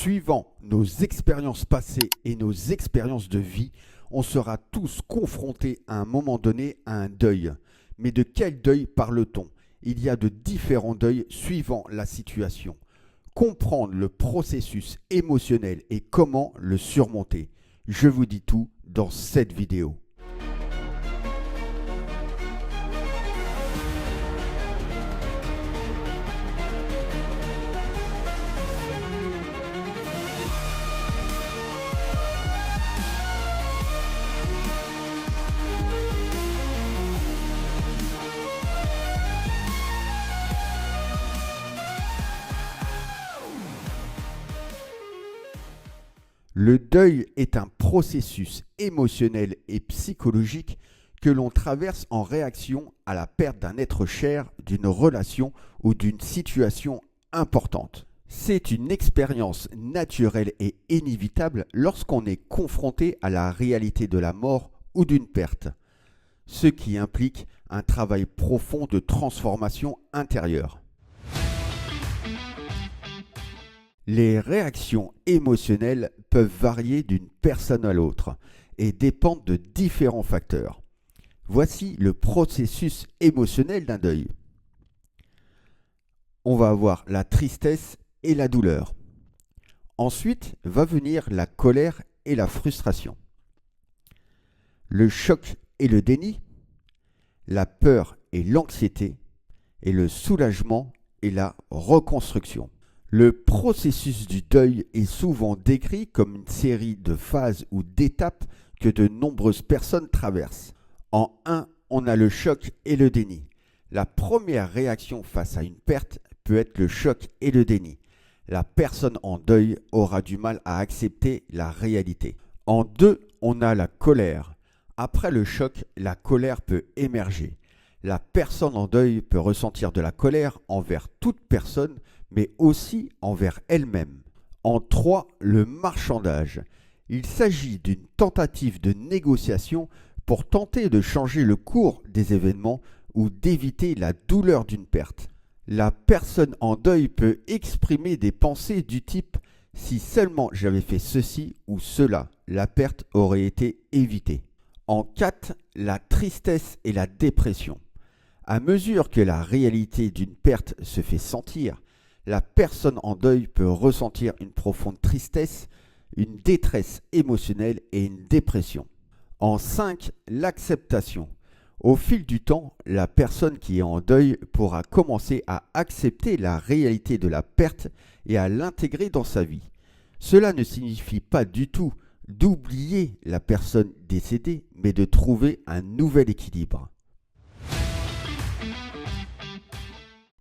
Suivant nos expériences passées et nos expériences de vie, on sera tous confrontés à un moment donné à un deuil. Mais de quel deuil parle-t-on? Il y a de différents deuils suivant la situation. Comprendre le processus émotionnel et comment le surmonter. Je vous dis tout dans cette vidéo. Le deuil est un processus émotionnel et psychologique que l'on traverse en réaction à la perte d'un être cher, d'une relation ou d'une situation importante. C'est une expérience naturelle et inévitable lorsqu'on est confronté à la réalité de la mort ou d'une perte, ce qui implique un travail profond de transformation intérieure. Les réactions émotionnelles peuvent varier d'une personne à l'autre et dépendent de différents facteurs. Voici le processus émotionnel d'un deuil. On va avoir la tristesse et la douleur. Ensuite va venir la colère et la frustration. Le choc et le déni, la peur et l'anxiété, et le soulagement et la reconstruction. Le processus du deuil est souvent décrit comme une série de phases ou d'étapes que de nombreuses personnes traversent. En 1, on a le choc et le déni. La première réaction face à une perte peut être le choc et le déni. La personne en deuil aura du mal à accepter la réalité. En 2, on a la colère. Après le choc, la colère peut émerger. La personne en deuil peut ressentir de la colère envers toute personne, mais aussi envers elle-même. En 3, le marchandage. Il s'agit d'une tentative de négociation pour tenter de changer le cours des événements ou d'éviter la douleur d'une perte. La personne en deuil peut exprimer des pensées du type « si seulement j'avais fait ceci ou cela, la perte aurait été évitée ». En 4, la tristesse et la dépression. À mesure que la réalité d'une perte se fait sentir, la personne en deuil peut ressentir une profonde tristesse, une détresse émotionnelle et une dépression. En 5, l'acceptation. Au fil du temps, la personne qui est en deuil pourra commencer à accepter la réalité de la perte et à l'intégrer dans sa vie. Cela ne signifie pas du tout d'oublier la personne décédée, mais de trouver un nouvel équilibre.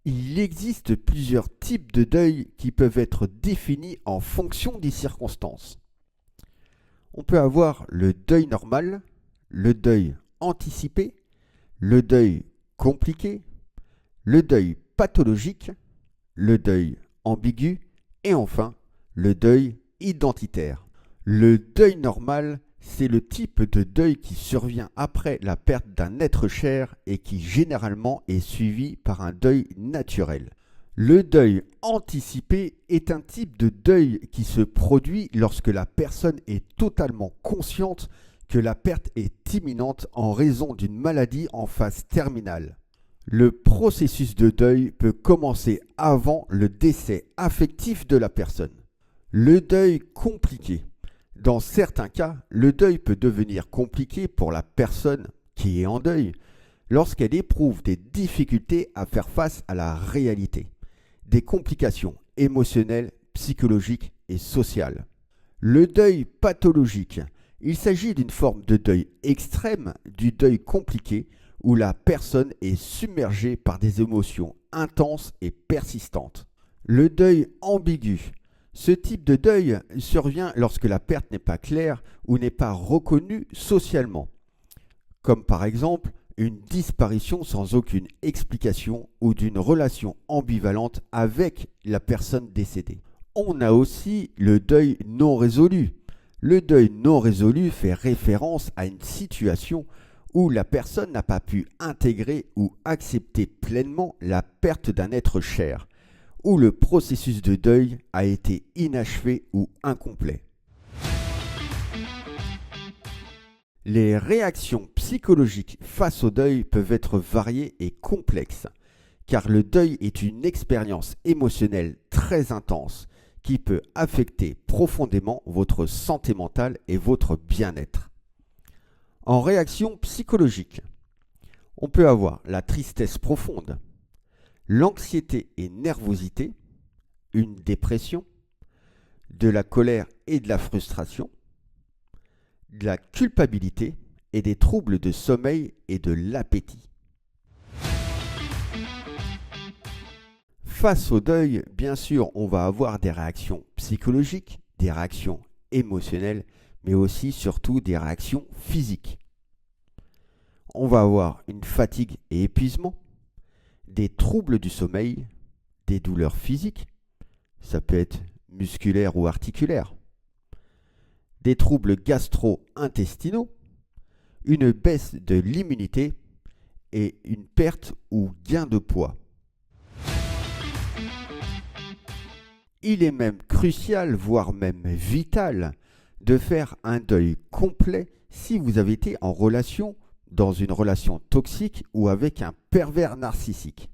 Il existe plusieurs types de deuil qui peuvent être définis en fonction des circonstances. On peut avoir le deuil normal, le deuil anticipé, le deuil compliqué, le deuil pathologique, le deuil ambigu et enfin le deuil identitaire. Le deuil normal, c'est le type de deuil qui survient après la perte d'un être cher et qui généralement est suivi par un deuil naturel. Le deuil anticipé est un type de deuil qui se produit lorsque la personne est totalement consciente que la perte est imminente en raison d'une maladie en phase terminale. Le processus de deuil peut commencer avant le décès affectif de la personne. Le deuil compliqué. Dans certains cas, le deuil peut devenir compliqué pour la personne qui est en deuil lorsqu'elle éprouve des difficultés à faire face à la réalité, des complications émotionnelles, psychologiques et sociales. Le deuil pathologique. Il s'agit d'une forme de deuil extrême, du deuil compliqué, où la personne est submergée par des émotions intenses et persistantes. Le deuil ambigu. Ce type de deuil survient lorsque la perte n'est pas claire ou n'est pas reconnue socialement, comme par exemple une disparition sans aucune explication ou d'une relation ambivalente avec la personne décédée. On a aussi le deuil non résolu. Le deuil non résolu fait référence à une situation où la personne n'a pas pu intégrer ou accepter pleinement la perte d'un être cher, où le processus de deuil a été inachevé ou incomplet. Les réactions psychologiques face au deuil peuvent être variées et complexes, car le deuil est une expérience émotionnelle très intense qui peut affecter profondément votre santé mentale et votre bien-être. En réaction psychologique, on peut avoir la tristesse profonde, l'anxiété et nervosité, une dépression, de la colère et de la frustration, de la culpabilité et des troubles de sommeil et de l'appétit. Face au deuil, bien sûr, on va avoir des réactions psychologiques, des réactions émotionnelles, mais aussi surtout des réactions physiques. On va avoir une fatigue et épuisement, des troubles du sommeil, des douleurs physiques, ça peut être musculaire ou articulaire, des troubles gastro-intestinaux, une baisse de l'immunité et une perte ou gain de poids. Il est même crucial, voire même vital, de faire un deuil complet si vous avez été en relation, dans une relation toxique ou avec un pervers narcissique.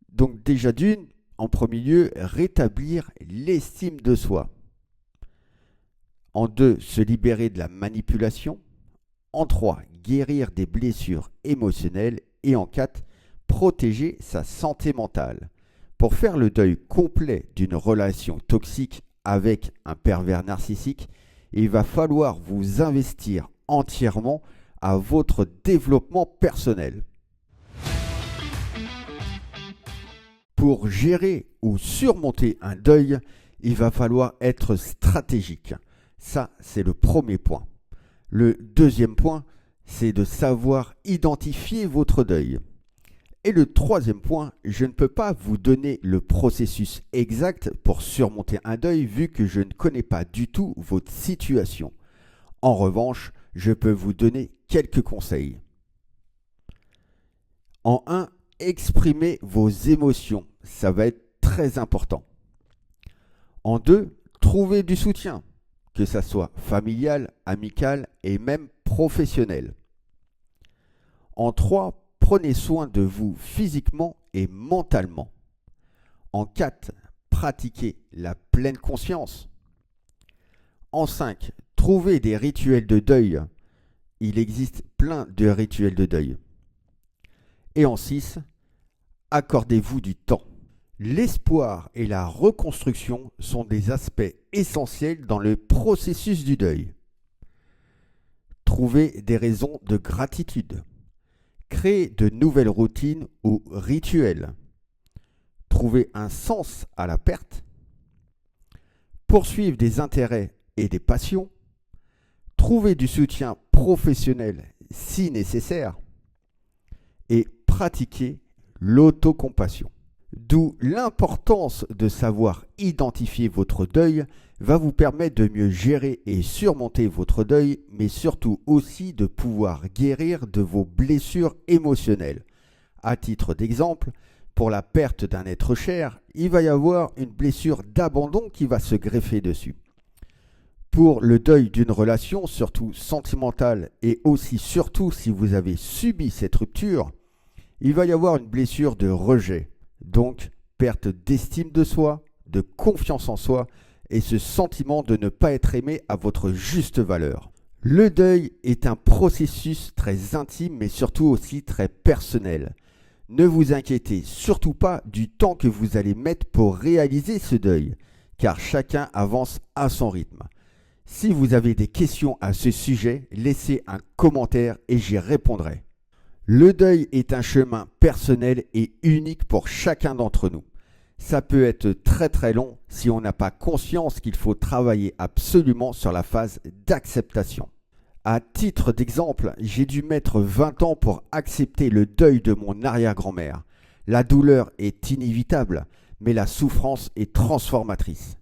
Donc déjà d'une, en premier lieu, rétablir l'estime de soi. En deux, se libérer de la manipulation. En trois, guérir des blessures émotionnelles. Et en quatre, protéger sa santé mentale. Pour faire le deuil complet d'une relation toxique avec un pervers narcissique, il va falloir vous investir entièrement à votre développement personnel. Pour gérer ou surmonter un deuil, il va falloir être stratégique. Ça, c'est le premier point. Le deuxième point, c'est de savoir identifier votre deuil. Et le troisième point, je ne peux pas vous donner le processus exact pour surmonter un deuil vu que je ne connais pas du tout votre situation. En revanche, je peux vous donner quelques conseils. En 1, exprimez vos émotions. Ça va être très important. En 2, trouvez du soutien, que ça soit familial, amical et même professionnel. En 3, prenez soin de vous physiquement et mentalement. En 4, pratiquez la pleine conscience. En 5, trouvez des rituels de deuil. Il existe plein de rituels de deuil. Et en 6, accordez-vous du temps. L'espoir et la reconstruction sont des aspects essentiels dans le processus du deuil. Trouvez des raisons de gratitude. Créez de nouvelles routines ou rituels. Trouvez un sens à la perte. Poursuivre des intérêts et des passions. Trouvez du soutien professionnel si nécessaire. Et pratiquez l'autocompassion. D'où l'importance de savoir identifier votre deuil va vous permettre de mieux gérer et surmonter votre deuil, mais surtout aussi de pouvoir guérir de vos blessures émotionnelles. À titre d'exemple, pour la perte d'un être cher, il va y avoir une blessure d'abandon qui va se greffer dessus. Pour le deuil d'une relation, surtout sentimentale, et aussi surtout si vous avez subi cette rupture, il va y avoir une blessure de rejet. Donc, perte d'estime de soi, de confiance en soi et ce sentiment de ne pas être aimé à votre juste valeur. Le deuil est un processus très intime mais surtout aussi très personnel. Ne vous inquiétez surtout pas du temps que vous allez mettre pour réaliser ce deuil, car chacun avance à son rythme. Si vous avez des questions à ce sujet, laissez un commentaire et j'y répondrai. Le deuil est un chemin personnel et unique pour chacun d'entre nous. Ça peut être très très long si on n'a pas conscience qu'il faut travailler absolument sur la phase d'acceptation. À titre d'exemple, j'ai dû mettre 20 ans pour accepter le deuil de mon arrière-grand-mère. La douleur est inévitable, mais la souffrance est transformatrice.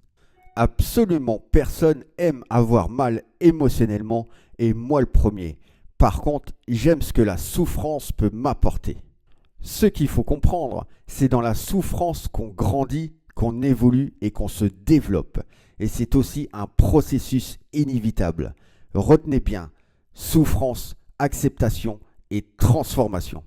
Absolument personne aime avoir mal émotionnellement et moi le premier. Par contre, j'aime ce que la souffrance peut m'apporter. Ce qu'il faut comprendre, c'est dans la souffrance qu'on grandit, qu'on évolue et qu'on se développe. Et c'est aussi un processus inévitable. Retenez bien, souffrance, acceptation et transformation.